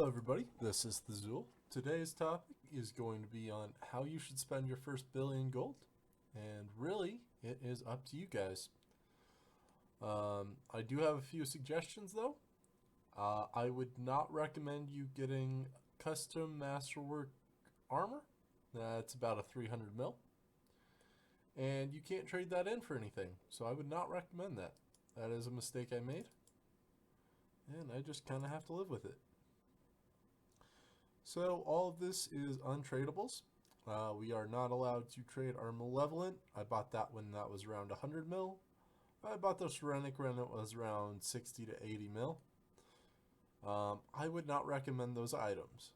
Hello everybody, this is the Zool. Today's topic is going to be on how you should spend your first billion gold. And really, it is up to you guys. I do have a few suggestions though. I would not recommend you getting custom masterwork armor. That's about a 300 mil. And you can't trade that in for anything. So I would not recommend that. That is a mistake I made. And I just kind of have to live with it. So all of this is untradables. We are not allowed to trade our Malevolent. I bought that when that was around 100 mil. I bought the Serenic when it was around 60 to 80 mil. I would not recommend those items.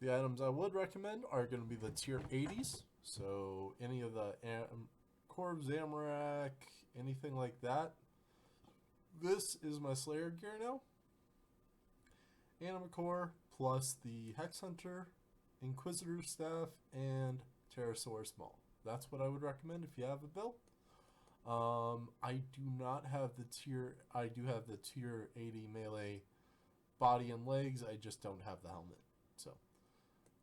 The items I would recommend are going to be the tier 80s. So any of the Corv, Zamorak, anything like that. This is my Slayer gear now. Anima Core plus the Hex Hunter, Inquisitor Staff, and Pterosaur Maul. That's what I would recommend if you have a build. I do not have the tier. I do have the tier 80 melee body and legs. I just don't have the helmet. So,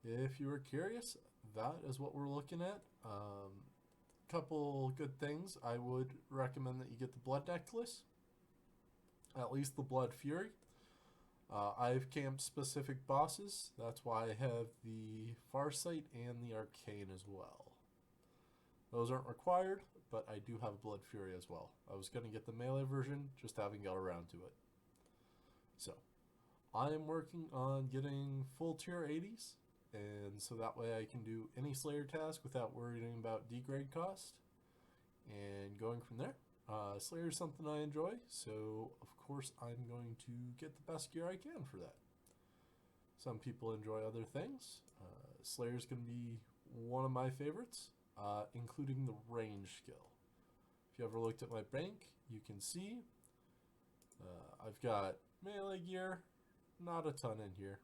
if you were curious, that is what we're looking at. Couple good things. I would recommend that you get the Blood Necklace, at least the Blood Fury. I've camped specific bosses. That's why I have the Farsight and the Arcane as well. Those aren't required, but I do have Blood Fury as well. I was going to get the melee version, just haven't got around to it. So, I am working on getting full tier 80s, and so that way I can do any Slayer task without worrying about degrade cost, and going from there. Slayer is something I enjoy, so of course I'm going to get the best gear I can for that. Some people enjoy other things. Slayer is going to be one of my favorites, including the range skill. If you ever looked at my bank, you can see I've got melee gear, not a ton in here.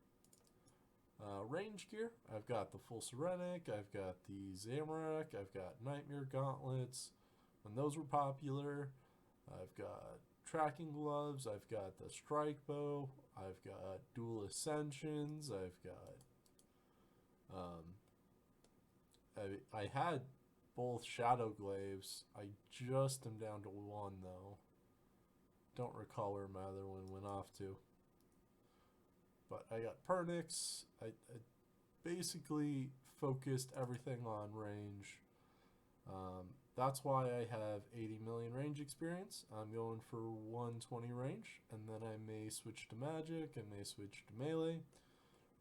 Range gear, I've got the full Serenic, I've got the Zamorak, I've got Nightmare Gauntlets, when those were popular. I've got tracking gloves, I've got the strike bow, I've got dual ascensions, I've got I had both shadow glaives. I just am down to one though. Don't recall where my other one went off to. But I got Pernix. I basically focused everything on range. That's why I have 80 million range experience. I'm going for 120 range, and then I may switch to magic, I may switch to melee.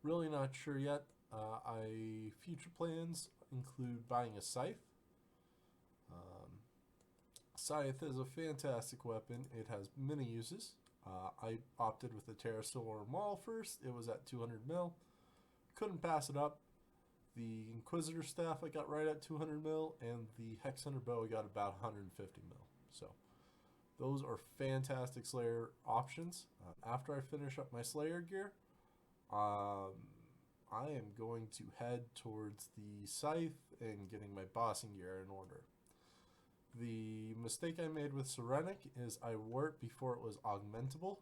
Really not sure yet. Future plans include buying a scythe. Scythe is a fantastic weapon. It has many uses. I opted with the Pterosaur Maul first. It was at 200 mil. Couldn't pass it up. The Inquisitor Staff I got right at 200 mil, and the Hex Hunter Bow I got about 150 mil. So those are fantastic Slayer options. After I finish up my Slayer gear, I am going to head towards the Scythe and getting my bossing gear in order. The mistake I made with Serenic is I wore it before it was augmentable.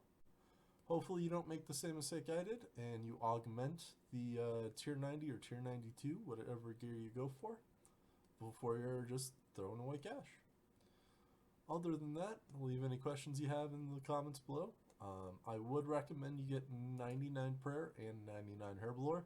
Hopefully you don't make the same mistake I did and you augment the tier 90 or tier 92, whatever gear you go for, before you're just throwing away cash. Other than that, leave any questions you have in the comments below. I would recommend you get 99 Prayer and 99 Herblore.